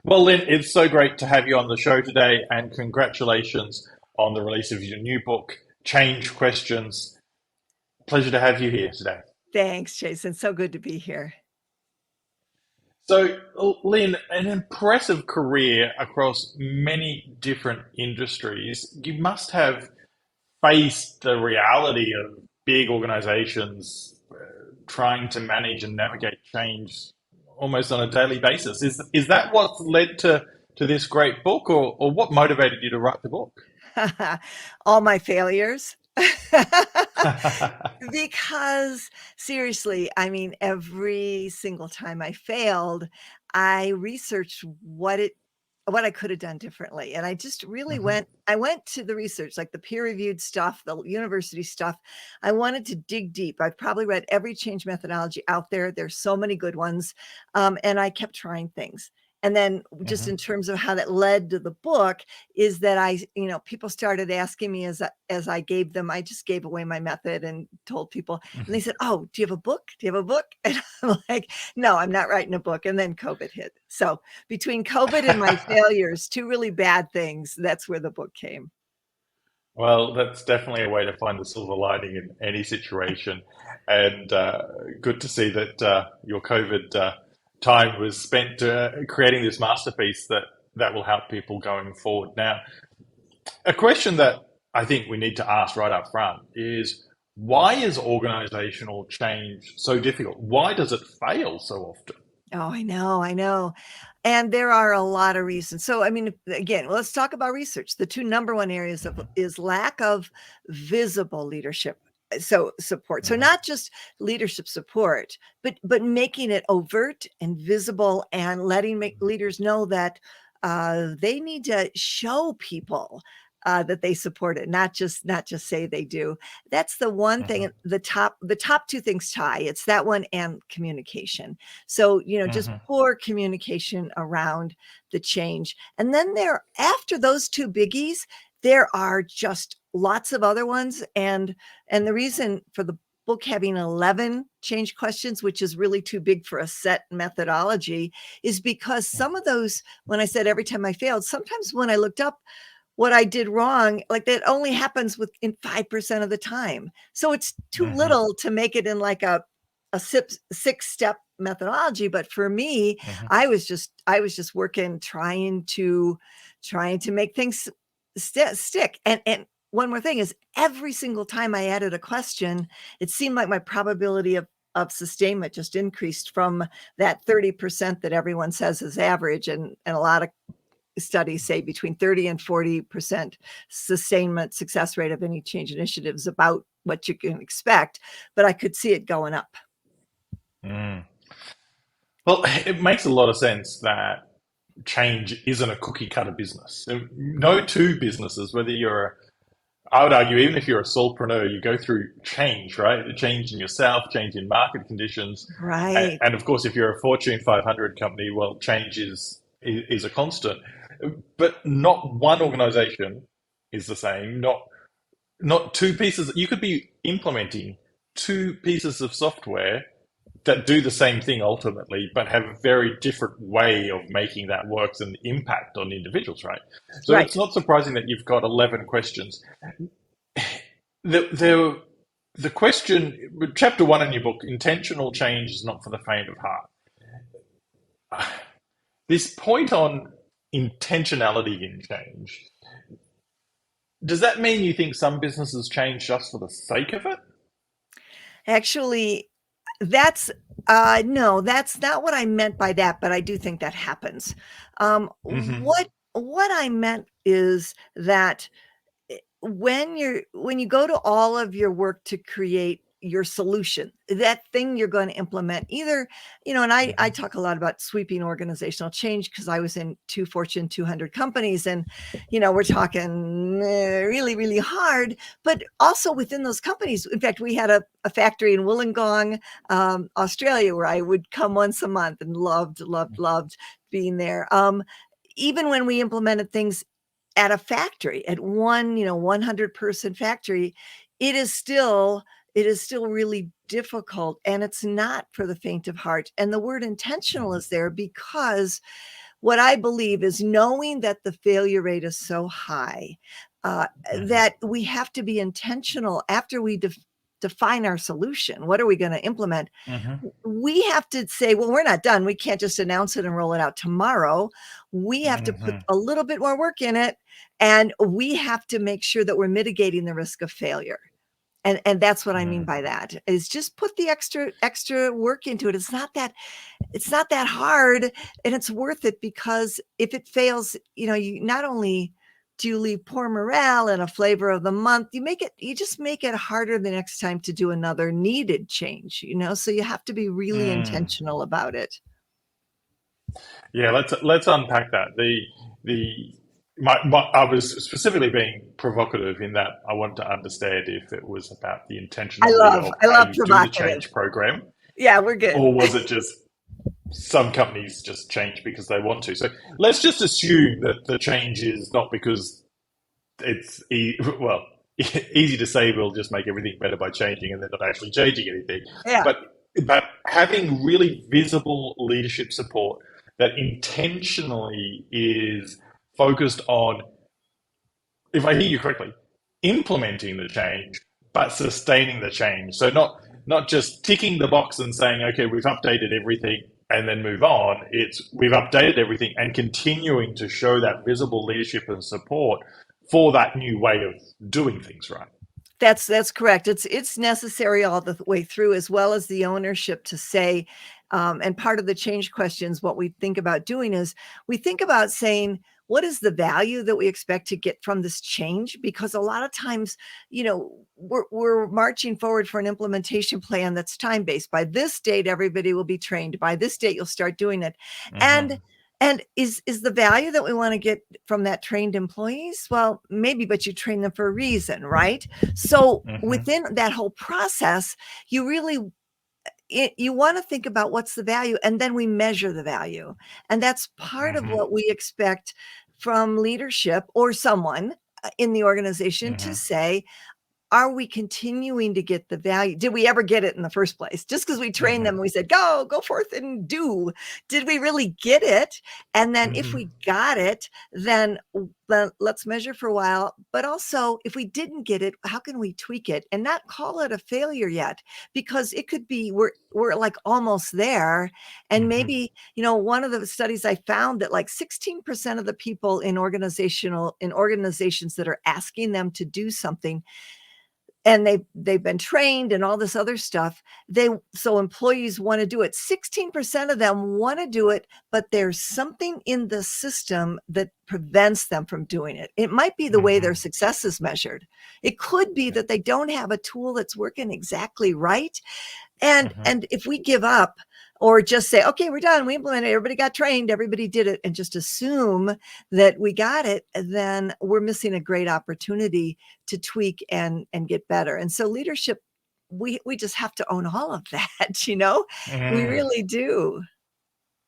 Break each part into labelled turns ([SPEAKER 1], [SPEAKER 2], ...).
[SPEAKER 1] Well, Lynn, it's so great to have you on the show today, and congratulations on the release of your new book, Change Questions. Pleasure to have you here today.
[SPEAKER 2] Thanks, Jason. So good to be here.
[SPEAKER 1] So, Lynn, an impressive career across many different industries. You must have faced the reality of big organizations trying to manage and navigate change almost on a daily basis. Is that what's led to this great book, or what motivated you to write the book?
[SPEAKER 2] All my failures. Because seriously, I mean, every single time I failed, I researched what I could have done differently. And I just really
[SPEAKER 1] Mhm.
[SPEAKER 2] went to the research, like the peer reviewed stuff, the university stuff. I wanted to dig deep. I've probably read every change methodology out there. There's so many good ones. And I kept trying things. And then just
[SPEAKER 1] Mhm.
[SPEAKER 2] in terms of how that led to the book is that people started asking me as I gave them, I just gave away my method and told people, and they
[SPEAKER 1] Mhm.
[SPEAKER 2] said, "Oh, do you have a book? Do you have a book?" And I'm like, "No, I'm not writing a book." And then COVID hit. So between COVID and my failures, two really bad things, that's where the book came.
[SPEAKER 1] Well, that's definitely a way to find the silver lining in any situation. And good to see that your COVID time was spent creating this masterpiece that will help people going forward. Now, a question that I think we need to ask right up front is, why is organizational change so difficult? Why does it fail so often?
[SPEAKER 2] Oh, I know. And there are a lot of reasons. So, I mean, again, let's talk about research. The two number one areas of
[SPEAKER 1] Mhm.
[SPEAKER 2] is lack of visible leadership. So support. So
[SPEAKER 1] Mhm.
[SPEAKER 2] not just leadership support, but making it overt and visible and letting make leaders know that they need to show people that they support it, not just say they do. That's the one thing.
[SPEAKER 1] Mhm.
[SPEAKER 2] The top two things tie. It's that one and communication. So, just
[SPEAKER 1] Mhm.
[SPEAKER 2] poor communication around the change. And then after those two biggies, there are just lots of other ones. And the reason for the book having 11 change questions, which is really too big for a set methodology, is because some of those, when I said every time I failed, sometimes when I looked up what I did wrong, like that only happens within 5% of the time. So it's too
[SPEAKER 1] Mhm.
[SPEAKER 2] little to make it in like a six-step methodology. But for me,
[SPEAKER 1] Mhm.
[SPEAKER 2] I was just working, trying to make things stick. And one more thing is every single time I added a question, it seemed like my probability of sustainment just increased from that 30% that everyone says is average. And a lot of studies say between 30 and 40% sustainment success rate of any change initiatives, about what you can expect, but I could see it going up.
[SPEAKER 1] Mm. Well, it makes a lot of sense that change isn't a cookie cutter business. No two businesses, whether I would argue, even if you're a solopreneur, you go through change, right? A change in yourself, change in market conditions.
[SPEAKER 2] Right.
[SPEAKER 1] And of course, if you're a Fortune 500 company, well, change is a constant. But not one organization is the same. Not two pieces. You could be implementing two pieces of software that do the same thing ultimately, but have a very different way of making that works and the impact on individuals, right? So it's
[SPEAKER 2] Right.
[SPEAKER 1] not surprising that you've got 11 questions. The, the, the question, chapter one in your book, intentional change is not for the faint of heart. This point on intentionality in change, does that mean you think some businesses change just for the sake of it?
[SPEAKER 2] Actually, that's no, that's not what I meant by that, but I do think that happens.
[SPEAKER 1] Hmm.
[SPEAKER 2] What I meant is that when you go to all of your work to create your solution, that thing you're going to implement, either, and I
[SPEAKER 1] Hmm.
[SPEAKER 2] talk a lot about sweeping organizational change because I was in two Fortune 200 companies, and we're talking really really hard, but also within those companies. In fact, we had a factory in Wollongong, Australia, where I would come once a month and loved being there. Even when we implemented things at a factory, at one 100-person factory, it is still it is still really difficult, and it's not for the faint of heart. And the word intentional is there because what I believe is knowing that the failure rate is so high,
[SPEAKER 1] Hmm.
[SPEAKER 2] that we have to be intentional after we define our solution. What are we going to implement?
[SPEAKER 1] Hmm.
[SPEAKER 2] We have to say, well, we're not done. We can't just announce it and roll it out tomorrow. We have to put
[SPEAKER 1] Hmm.
[SPEAKER 2] a little bit more work in it, and we have to make sure that we're mitigating the risk of failure. And that's what I mean by that, is just put the extra work into it. It's not that hard, and it's worth it, because if it fails, you not only do you leave poor morale and a flavor of the month, you just make it harder the next time to do another needed change, so you have to be really
[SPEAKER 1] Mm.
[SPEAKER 2] intentional about it.
[SPEAKER 1] Yeah, let's unpack that. The I was specifically being provocative in that I wanted to understand if it was about the
[SPEAKER 2] I
[SPEAKER 1] intentionality
[SPEAKER 2] love
[SPEAKER 1] of
[SPEAKER 2] I
[SPEAKER 1] how
[SPEAKER 2] love
[SPEAKER 1] you do the
[SPEAKER 2] provocative.
[SPEAKER 1] change program,
[SPEAKER 2] Yeah, we're good.
[SPEAKER 1] or was it just some companies just change because they want to? So let's just assume that the change is not because well, easy to say we'll just make everything better by changing and they're not actually changing anything.
[SPEAKER 2] Yeah.
[SPEAKER 1] But having really visible leadership support that intentionally is focused on, if I hear you correctly, implementing the change but sustaining the change. So not just ticking the box and saying, okay, we've updated everything and then move on. It's we've updated everything and continuing to show that visible leadership and support for that new way of doing things, right?
[SPEAKER 2] That's correct. It's necessary all the way through, as well as the ownership to say, and part of the change questions, what we think about doing is we think about saying, what is the value that we expect to get from this change? Because a lot of times, we're marching forward for an implementation plan that's time based. By this date, everybody will be trained. By this date, you'll start doing it. And
[SPEAKER 1] Mm-hmm.
[SPEAKER 2] and is the value that we want to get from that trained employees? Well, maybe, but you train them for a reason, right? So
[SPEAKER 1] Mm-hmm.
[SPEAKER 2] within that whole process, you really you want to think about what's the value, and then we measure the value. And that's part of
[SPEAKER 1] Mm-hmm.
[SPEAKER 2] what we expect from leadership or someone in the organization to
[SPEAKER 1] Mm-hmm.
[SPEAKER 2] say, are we continuing to get the value? Did we ever get it in the first place? Just because we trained them,
[SPEAKER 1] Mm-hmm.
[SPEAKER 2] we said, go forth and do. Did we really get it? And then if
[SPEAKER 1] Mm-hmm.
[SPEAKER 2] we got it, then let's measure for a while. But also, if we didn't get it, how can we tweak it and not call it a failure yet? Because it could be we're like almost there. And
[SPEAKER 1] Mm-hmm.
[SPEAKER 2] maybe, one of the studies I found that like 16% of the people in organizations that are asking them to do something, and they've been trained and all this other stuff, so employees want to do it. 16% of them want to do it, but there's something in the system that prevents them from doing it. It might be the way their
[SPEAKER 1] Mm-hmm.
[SPEAKER 2] success is measured. It could be that they don't have a tool that's working exactly right. and
[SPEAKER 1] Mm-hmm.
[SPEAKER 2] and if we give up or just say, okay, we're done, we implemented, everybody got trained, everybody did it, and just assume that we got it, then we're missing a great opportunity to tweak and get better. And so leadership, we just have to own all of that, we
[SPEAKER 1] Mm-hmm.
[SPEAKER 2] really do.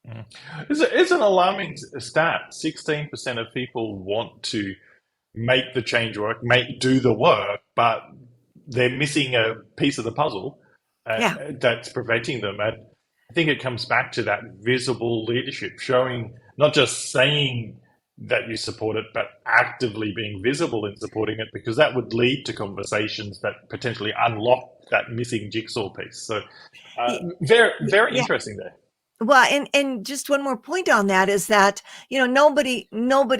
[SPEAKER 1] Mm. It's an alarming stat. 16% of people want to make the change work, do the work, but they're missing a piece of the puzzle
[SPEAKER 2] Yeah.
[SPEAKER 1] that's preventing them. And I think it comes back to that visible leadership, showing, not just saying that you support it, but actively being visible in supporting it, because that would lead to conversations that potentially unlock that missing jigsaw piece. So, very, very
[SPEAKER 2] Yeah.
[SPEAKER 1] interesting there.
[SPEAKER 2] Well, and just one more point on that is that, nobody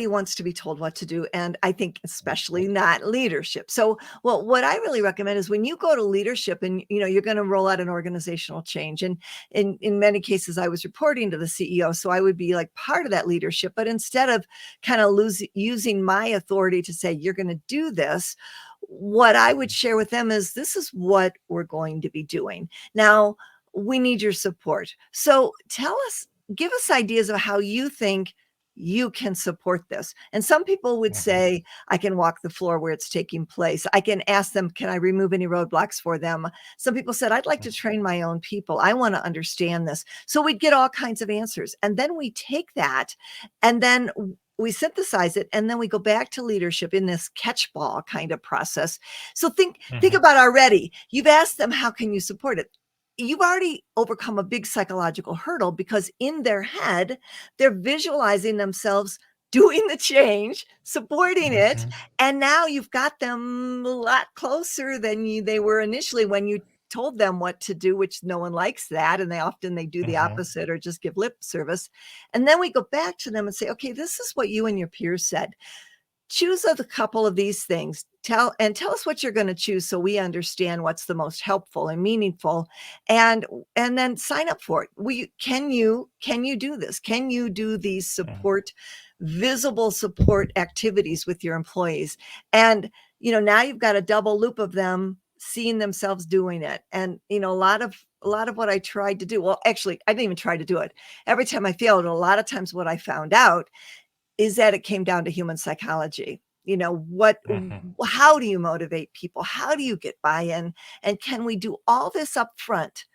[SPEAKER 2] wants to be told what to do, and I think especially not leadership. So, well, what I really recommend is when you go to leadership and you're going to roll out an organizational change, and in many cases I was reporting to the CEO, so I would be like part of that leadership, but instead of kind of using my authority to say you're going to do this, what I would share with them is, this is what we're going to be doing. Now, we need your support. So give us ideas of how you think you can support this. And some people would
[SPEAKER 1] Mhm.
[SPEAKER 2] say, I can walk the floor where it's taking place. I can ask them, can I remove any roadblocks for them? Some people said, I'd like to train my own people. I want to understand this. So we'd get all kinds of answers. And then we take that and then we synthesize it, and then we go back to leadership in this catch-ball kind of process. So think
[SPEAKER 1] Mhm.
[SPEAKER 2] about already. You've asked them, how can you support it? you've already overcome a big psychological hurdle, because in their head, they're visualizing themselves doing the change, supporting it.
[SPEAKER 1] Hmm.
[SPEAKER 2] And now you've got them a lot closer than they were initially when you told them what to do, which no one likes that. And they do the
[SPEAKER 1] Hmm.
[SPEAKER 2] opposite or just give lip service. And then we go back to them and say, okay, this is what you and your peers said. Choose a couple of these things. Tell us what you're going to choose, so we understand what's the most helpful and meaningful, and then sign up for it. Can you do this? Can you do these visible support activities with your employees? And now you've got a double loop of them seeing themselves doing it. And a lot of what I tried to do, well, actually, I didn't even try to do it. Every time I failed, a lot of times what I found out is that it came down to human psychology. What
[SPEAKER 1] Hmm.
[SPEAKER 2] how do you motivate people? How do you get buy-in? And can we do all this up front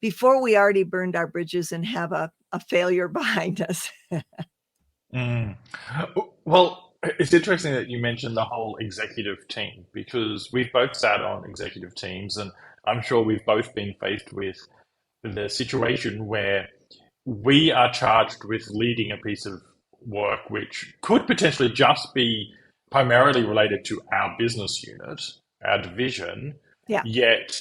[SPEAKER 2] before we already burned our bridges and have a failure behind us?
[SPEAKER 1] Mm. Well, it's interesting that you mentioned the whole executive team because we've both sat on executive teams, and I'm sure we've both been faced with the situation where we are charged with leading a piece of work which could potentially just be primarily related to our business unit, our division,
[SPEAKER 2] Yeah.
[SPEAKER 1] yet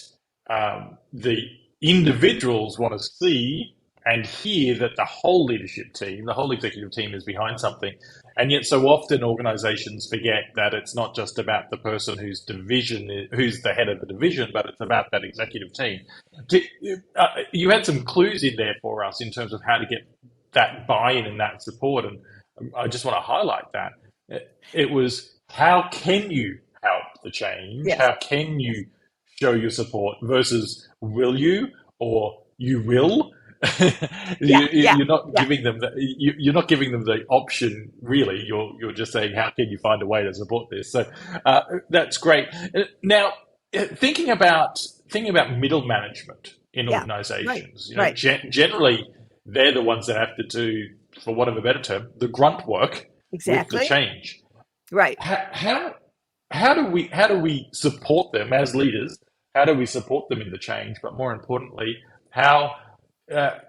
[SPEAKER 1] the individuals want to see and hear that the whole leadership team, the whole executive team is behind something. And yet, so often organizations forget that it's not just about the person whose who's the head of the division, but it's about that executive team. You had some clues in there for us in terms of how to get that buy-in and that support, and I just want to highlight that it was how can you help the change?
[SPEAKER 2] Yes.
[SPEAKER 1] How can you show your support versus will you or you will?
[SPEAKER 2] Yeah. Yeah.
[SPEAKER 1] You're not
[SPEAKER 2] Yeah.
[SPEAKER 1] giving them you're not giving them the option really. You're just saying how can you find a way to support this. So that's great. Now thinking about middle management in
[SPEAKER 2] Yeah. Right.
[SPEAKER 1] organizations,
[SPEAKER 2] Right.
[SPEAKER 1] generally they're the ones that have to do, for want of a better term, the grunt work with the
[SPEAKER 2] Exactly.
[SPEAKER 1] change.
[SPEAKER 2] Right.
[SPEAKER 1] How do we support them as leaders? How do we support them in the change? But more importantly, how uh,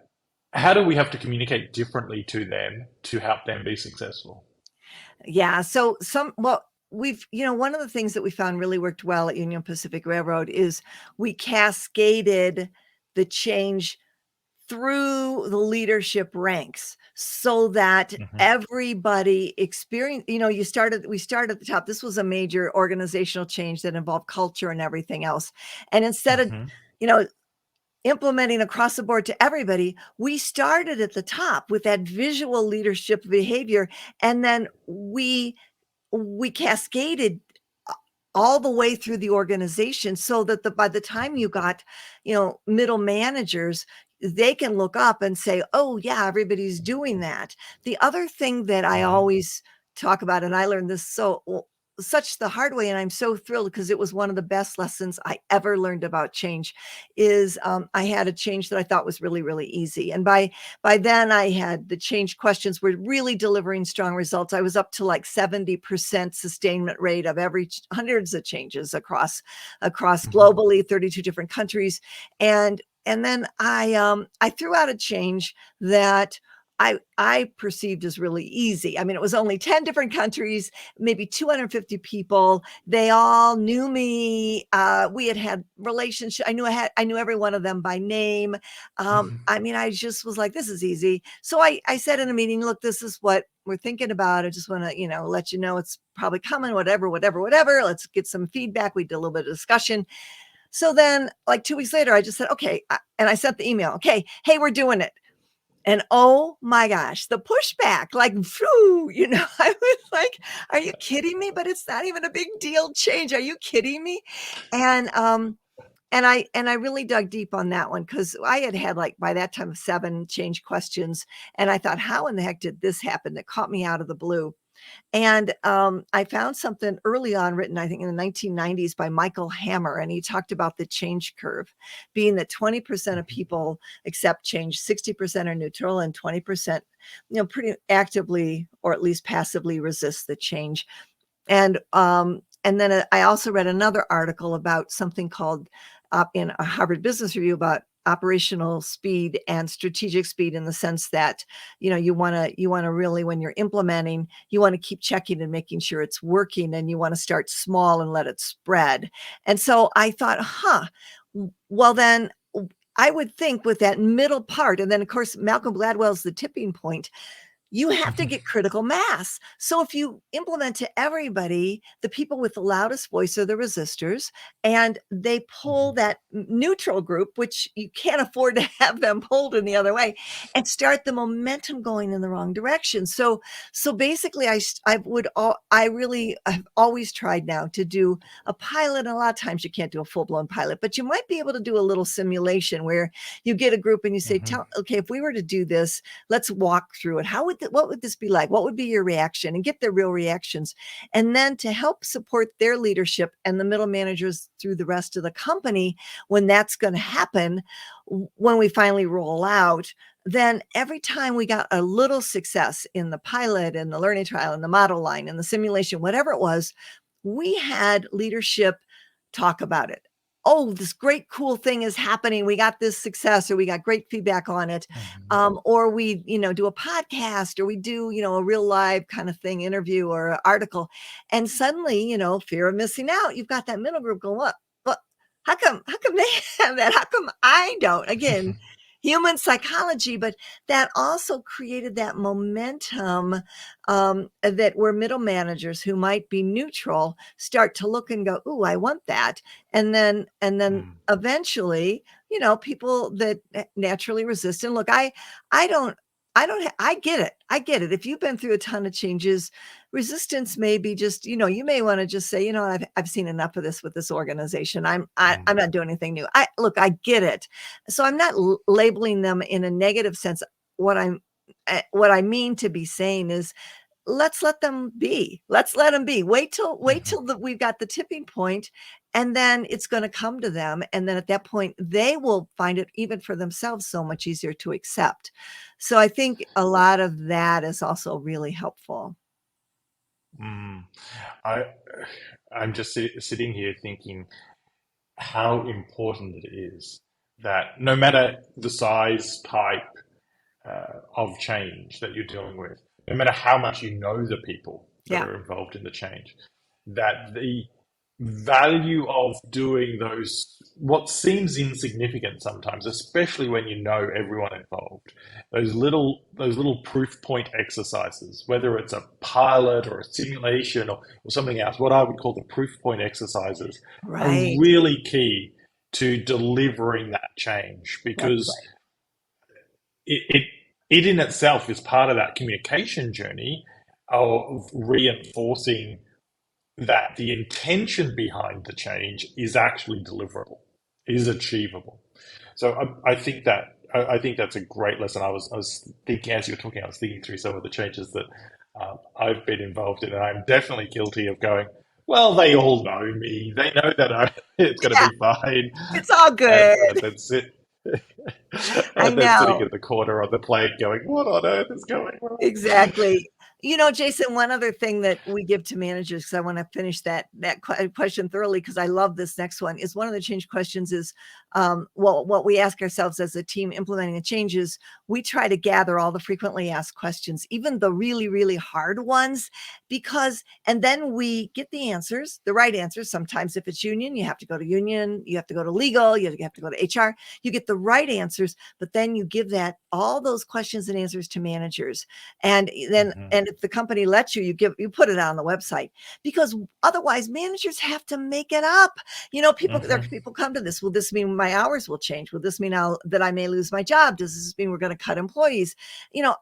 [SPEAKER 1] how do we have to communicate differently to them to help them be successful?
[SPEAKER 2] Yeah. So one of the things that we found really worked well at Union Pacific Railroad is we cascaded the change through the leadership ranks, so that
[SPEAKER 1] Hmm.
[SPEAKER 2] everybody experienced, we started at the top. This was a major organizational change that involved culture and everything else. And instead of,
[SPEAKER 1] Hmm.
[SPEAKER 2] you know, implementing across the board to everybody, we started at the top with that visual leadership behavior. And then we cascaded all the way through the organization, so that by the time you got, middle managers, they can look up and say, oh yeah, everybody's doing that. The other thing that I
[SPEAKER 1] Hmm.
[SPEAKER 2] always talk about, and I learned this such the hard way, and I'm so thrilled because it was one of the best lessons I ever learned about change, is I had a change that I thought was really, really easy. And by then I had the change questions were really delivering strong results. I was up to like 70% sustainment rate of hundreds of changes across
[SPEAKER 1] Hmm.
[SPEAKER 2] globally, 32 different countries. And then I threw out a change that I perceived as really easy. I mean, it was only 10 different countries, maybe 250 people. They all knew me. We had relationship. I knew every one of them by name. I mean, I just was like, this is easy. So I said in a meeting, look, this is what we're thinking about. I just want to, let you know it's probably coming, whatever. Let's get some feedback. We did a little bit of discussion. So then, like 2 weeks later, I just said, okay. And I sent the email, okay, hey, we're doing it. And oh my gosh, the pushback, like, phew, I was like, are you kidding me? But it's not even a big deal change. Are you kidding me? And, and I really dug deep on that one, because I had like by that time 7 change questions. And I thought, how in the heck did this happen? That caught me out of the blue. And I found something early on written, I think in the 1990s, by Michael Hammer. And he talked about the change curve being that 20% of people accept change, 60% are neutral, and 20%, pretty actively or at least passively resist the change. And then I also read another article about something called in a Harvard Business Review about operational speed and strategic speed, in the sense that, you want to really, when you're implementing, you want to keep checking and making sure it's working, and you want to start small and let it spread. And so I thought, well then, I would think with that middle part, and then of course Malcolm Gladwell's The Tipping Point, you have to get critical mass. So if you implement to everybody, the people with the loudest voice are the resistors, and they pull that neutral group, which you can't afford to have them pulled in the other way, and start the momentum going in the wrong direction. So basically, I really have always tried now to do a pilot. And a lot of times you can't do a full blown pilot, but you might be able to do a little simulation where you get a group and you say, okay, if we were to do this, let's walk through it. What would this be like? What would be your reaction? And get their real reactions. And then to help support their leadership and the middle managers through the rest of the company, when that's going to happen, when we finally roll out, then every time we got a little success in the pilot and the learning trial and the model line and the simulation, whatever it was, we had leadership talk about it. Oh, this great, cool thing is happening. We got this success, or we got great feedback on it. Or we, do a podcast, or we do, a real live kind of thing, interview or article. And suddenly, fear of missing out. You've got that middle group going, what, how come they have that? How come I don't? Again, human psychology, but that also created that momentum, that where middle managers who might be neutral start to look and go, "Ooh, I want that," and then eventually, people that naturally resist. And look, I get it. I get it. If you've been through a ton of changes, resistance may be just, you may want to just say, I've seen enough of this with this organization. I'm not doing anything new. I get it. So I'm not labeling them in a negative sense. What I mean to be saying is, let's let them be. Let's let them be. Wait till we've got the tipping point, and then it's going to come to them. And then at that point, they will find it, even for themselves, so much easier to accept. So I think a lot of that is also really helpful.
[SPEAKER 1] I, I'm just sitting here thinking how important it is that no matter the size, type of change that you're dealing with, no matter how much you know the people that are involved in the change, that the value of doing those, what seems insignificant sometimes, especially when you know everyone involved, those little proof point exercises, whether it's a pilot or a simulation or something else, what I would call the proof point exercises, are
[SPEAKER 2] Right.
[SPEAKER 1] really key to delivering that change,
[SPEAKER 2] That's
[SPEAKER 1] because
[SPEAKER 2] right.
[SPEAKER 1] it in itself is part of that communication journey of reinforcing that the intention behind the change is actually deliverable, is achievable. So I think that's a great lesson. I was thinking, as you were talking, I was thinking through some of the changes that I've been involved in, and I'm definitely guilty of going, well, they all know me. They know that it's going to
[SPEAKER 2] Yeah,
[SPEAKER 1] be fine,
[SPEAKER 2] it's all
[SPEAKER 1] and,
[SPEAKER 2] good.
[SPEAKER 1] and then sit
[SPEAKER 2] I
[SPEAKER 1] and then sitting
[SPEAKER 2] know.
[SPEAKER 1] in the corner on the plane, going, "What on earth is going on?"
[SPEAKER 2] Exactly. Jason, one other thing that we give to managers, because I want to finish that question thoroughly, because I love this next one, is one of the change questions is, well, what we ask ourselves as a team implementing the changes, we try to gather all the frequently asked questions, even the really, really hard ones, and then we get the answers, the right answers. Sometimes if it's union, you have to go to union, you have to go to legal, you have to go to HR, you get the right answers, but then you give all those questions and answers to managers. And then,
[SPEAKER 1] Hmm.
[SPEAKER 2] and if the company lets you, you put it on the website, because otherwise managers have to make it up.
[SPEAKER 1] Hmm.
[SPEAKER 2] People come to this. Will this mean my hours will change? Will this mean that I may lose my job? Does this mean we're going to cut employees?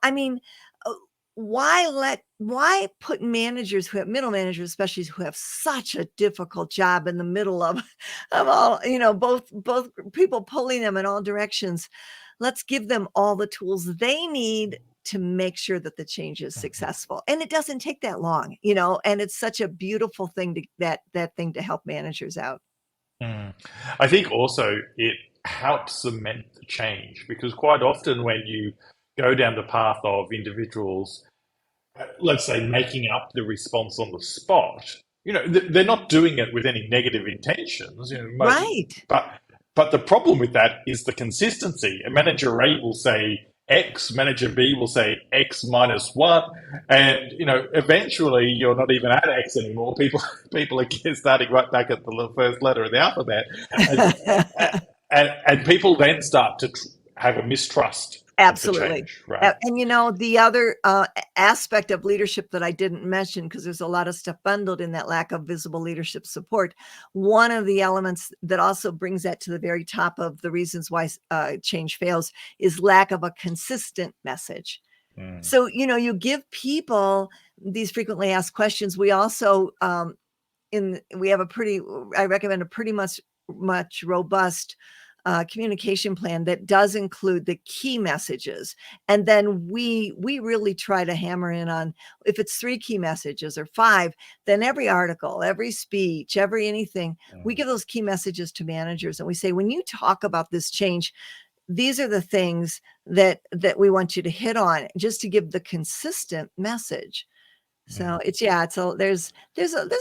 [SPEAKER 2] I mean, uh, why put managers who have middle managers, especially who have such a difficult job, in the middle of all, both people pulling them in all directions? Let's give them all the tools they need to make sure that the change is successful. And it doesn't take that long, and it's such a beautiful thing that thing to help managers out.
[SPEAKER 1] Mm. I think also it helps cement the change, because quite often when you go down the path of individuals, let's say, making up the response on the spot, they're not doing it with any negative intentions,
[SPEAKER 2] Right.
[SPEAKER 1] but But the problem with that is the consistency. A manager A will say X, manager B will say X minus one, and eventually you're not even at X anymore. People are starting right back at the first letter of the alphabet, and and people then start to have a mistrust of the
[SPEAKER 2] Absolutely.
[SPEAKER 1] change, right?
[SPEAKER 2] And the other aspect of leadership that I didn't mention, because there's a lot of stuff bundled in that lack of visible leadership support. One of the elements that also brings that to the very top of the reasons why change fails is lack of a consistent message.
[SPEAKER 1] Mm.
[SPEAKER 2] So, you give people these frequently asked questions. We also, I recommend a pretty much robust communication plan that does include the key messages. And then we really try to hammer in on, if it's 3 key messages or 5, then every article, every speech, every anything, we give those key messages to managers. And we say, when you talk about this change, these are the things that we want you to hit on, just to give the consistent message. So there's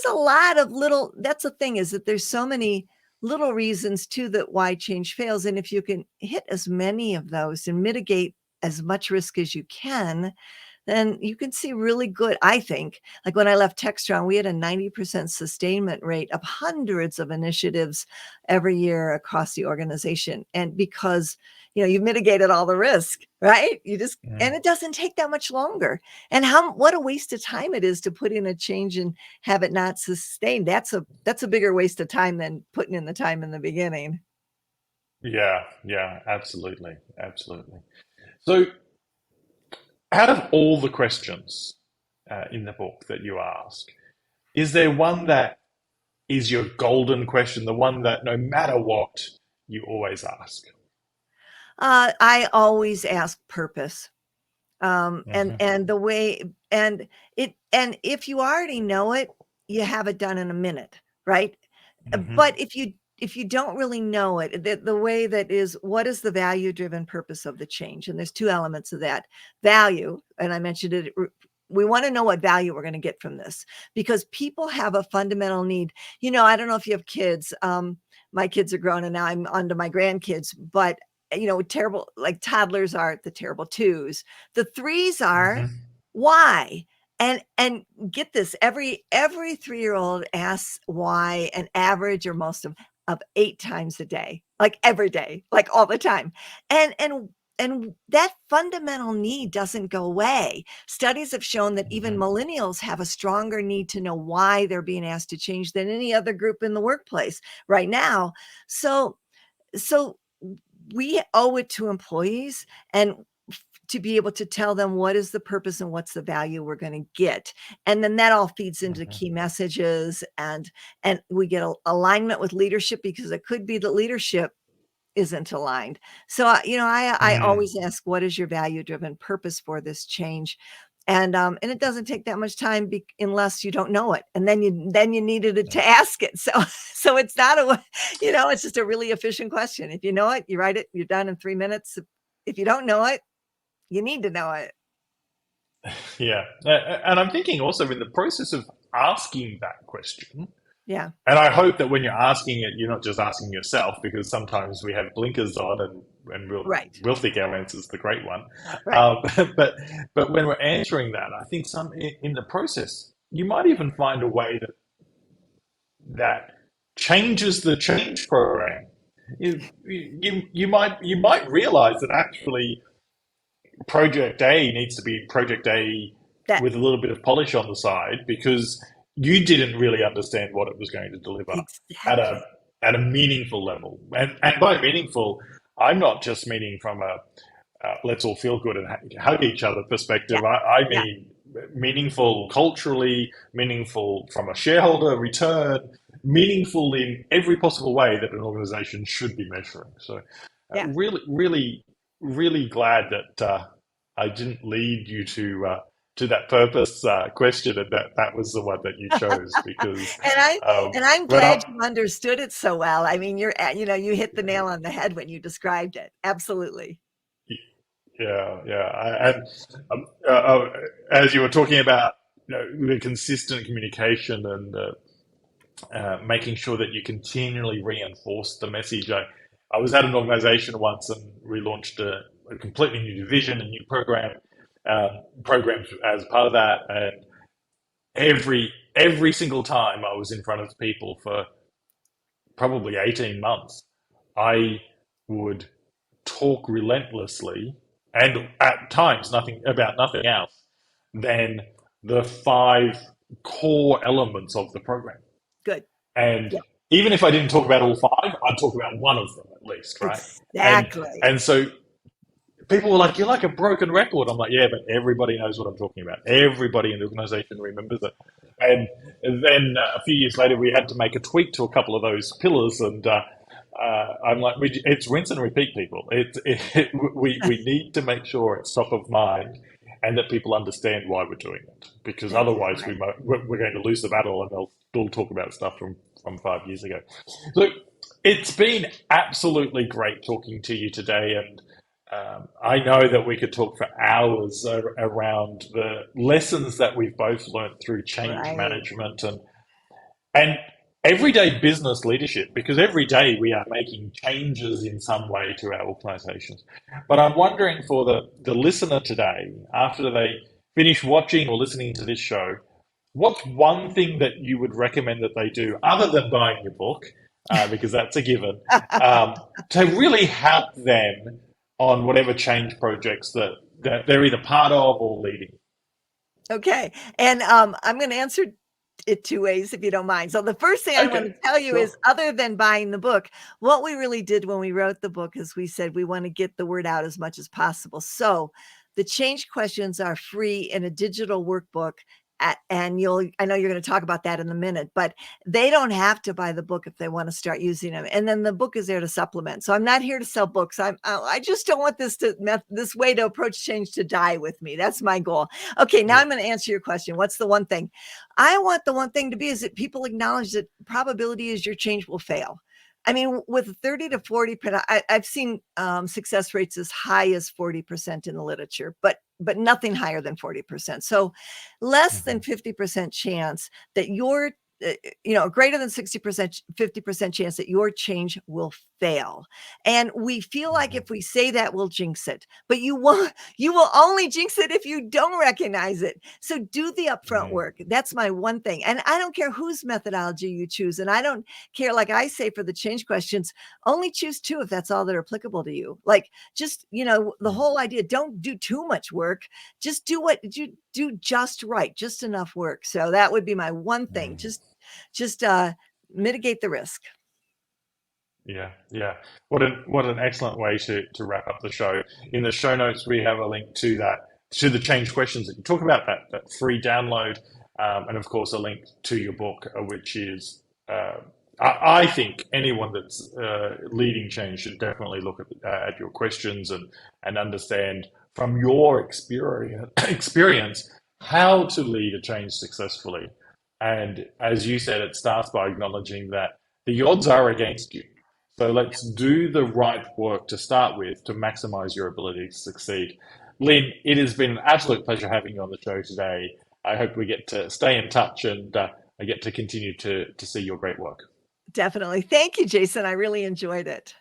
[SPEAKER 2] a lot of little, that's the thing, is that there's so many little reasons too that why change fails. And if you can hit as many of those and mitigate as much risk as you can, then you can see really good, I think. Like when I left Textron, we had a 90% sustainment rate of hundreds of initiatives every year across the organization. And because, you've mitigated all the risk, right? And it doesn't take that much longer. And what a waste of time it is to put in a change and have it not sustained. That's a bigger waste of time than putting in the time in the beginning.
[SPEAKER 1] Yeah, absolutely. So, out of all the questions in the book that you ask, is there one that is your golden question, the one that no matter what, you always ask?
[SPEAKER 2] I always ask purpose.
[SPEAKER 1] Hmm.
[SPEAKER 2] And the way, and if you already know it, you have it done in a minute, right?
[SPEAKER 1] Hmm.
[SPEAKER 2] But if you don't really know it, the way that is, what is the value driven purpose of the change? And there's 2 elements of that value. And I mentioned it. We want to know what value we're going to get from this, because people have a fundamental need. I don't know if you have kids. My kids are grown and now I'm on to my grandkids, but terrible, like toddlers are the terrible 2s. The 3s are
[SPEAKER 1] Hmm.
[SPEAKER 2] why. And get this, every 3-year-old asks why an average or most of 8 times a day, like every day, like all the time. And that fundamental need doesn't go away. Studies have shown that even
[SPEAKER 1] Hmm.
[SPEAKER 2] millennials have a stronger need to know why they're being asked to change than any other group in the workplace right now. So we owe it to employees and to be able to tell them what is the purpose and what's the value we're going to get. And then that all feeds into key messages, and we get alignment with leadership, because it could be that leadership isn't aligned. So, I
[SPEAKER 1] Hmm.
[SPEAKER 2] always ask, what is your value driven purpose for this change? And it doesn't take that much time unless you don't know it. And then you needed it to ask it. So, so it's not it's just a really efficient question. If you know it, you write it, you're done in 3 minutes. If you don't know it, you need to know it.
[SPEAKER 1] Yeah. And I'm thinking also in the process of asking that question,
[SPEAKER 2] Yeah.
[SPEAKER 1] and I hope that when you're asking it, you're not just asking yourself, because sometimes we have blinkers on and
[SPEAKER 2] Right.
[SPEAKER 1] we'll think our answer's the great one.
[SPEAKER 2] Right.
[SPEAKER 1] Um, but but when we're answering that, I think in the process, you might even find a way that changes the change program. You might realize that actually Project A needs to be Project A
[SPEAKER 2] That
[SPEAKER 1] with a little bit of polish on the side, because you didn't really understand what it was going to deliver at a
[SPEAKER 2] exactly.
[SPEAKER 1] meaningful level. And by meaningful, I'm not just meaning from a let's all feel good and hug each other
[SPEAKER 2] Yeah.
[SPEAKER 1] perspective. I
[SPEAKER 2] Yeah.
[SPEAKER 1] mean meaningful culturally, meaningful from a shareholder return, meaningful in every possible way that an organization should be measuring. So,
[SPEAKER 2] Yeah.
[SPEAKER 1] really glad that I didn't lead you to that purpose question, and that was the one that you chose, because
[SPEAKER 2] and I
[SPEAKER 1] um,
[SPEAKER 2] and I'm
[SPEAKER 1] when
[SPEAKER 2] glad
[SPEAKER 1] I
[SPEAKER 2] you understood it so well. I mean, you hit the nail on the head when you described it. Absolutely.
[SPEAKER 1] and um, uh, uh, as you were talking about, the consistent communication and making sure that you continually reinforce the message. I was at an organization once and we launched a completely new division, a new programs as part of that. And every single time I was in front of people for probably 18 months, I would talk relentlessly and at times nothing else than the five core elements of the program.
[SPEAKER 2] Good.
[SPEAKER 1] And
[SPEAKER 2] Yeah,
[SPEAKER 1] even if I didn't talk about all five, I'd talk about one of them at least, right? And
[SPEAKER 2] exactly.
[SPEAKER 1] and so people were like, "You're like a broken record." I'm like, "Yeah, but everybody knows what I'm talking about. Everybody in the organization remembers it." And then a few years later, we had to make a tweak to a couple of those pillars, and I'm like, "It's rinse and repeat, people. We need to make sure it's top of mind." And that people understand why we're doing it, because
[SPEAKER 2] That's
[SPEAKER 1] otherwise
[SPEAKER 2] right.
[SPEAKER 1] we're going to lose the battle, and they'll still talk about stuff from 5 years ago. Look, it's been absolutely great talking to you today, and I know that we could talk for hours around the lessons that we've both learned through change
[SPEAKER 2] Right.
[SPEAKER 1] management and everyday business leadership, because every day we are making changes in some way to our organizations. But I'm wondering for the listener today, after they finish watching or listening to this show, what's one thing that you would recommend that they do other than buying your book, because that's a given, to really help them on whatever change projects that they're either part of or leading?
[SPEAKER 2] Okay. And I'm going to answer it two ways if you don't mind. So the first thing I want
[SPEAKER 1] Okay,
[SPEAKER 2] to tell you is
[SPEAKER 1] sure.
[SPEAKER 2] other than buying the book, what we really did when we wrote the book is we said we want to get the word out as much as possible. So the change questions are free in a digital workbook. And I know you're going to talk about that in a minute, but they don't have to buy the book if they want to start using them. And then the book is there to supplement. So I'm not here to sell books. I just don't want this way to approach change to die with me. That's my goal. Okay, now
[SPEAKER 1] Yeah.
[SPEAKER 2] I'm going to answer your question. What's the one thing? I want the one thing to be is that people acknowledge that probability is your change will fail. I mean, with 30 to 40%, I've seen success rates as high as 40% in the literature, but nothing higher than 40%. So less than
[SPEAKER 1] Mhm.
[SPEAKER 2] 50% chance that greater than 60%, 50% chance that your change will fail. And we feel like
[SPEAKER 1] Mhm.
[SPEAKER 2] if we say that, we'll jinx it. But you will only jinx it if you don't recognize it. So do the upfront
[SPEAKER 1] Mhm.
[SPEAKER 2] work. That's my one thing. And I don't care whose methodology you choose. And I don't care, like I say for the change questions, only choose two if that's all that are applicable to you. Like just, the
[SPEAKER 1] Mhm.
[SPEAKER 2] whole idea, don't do too much work. Just do what you do just right, just enough work. So that would be my one thing.
[SPEAKER 1] Mhm.
[SPEAKER 2] Just mitigate the risk.
[SPEAKER 1] Yeah, yeah. What an excellent way to wrap up the show. In the show notes, we have a link to the change questions that you talk about, that free download, and of course a link to your book, which is I think anyone that's leading change should definitely look at your questions and understand from your experience how to lead a change successfully. And as you said, it starts by acknowledging that the odds are against you. So let's do the right work to start with to maximize your ability to succeed. Lynn, it has been an absolute pleasure having you on the show today. I hope we get to stay in touch and I get to continue to see your great work.
[SPEAKER 2] Definitely. Thank you, Jason. I really enjoyed it.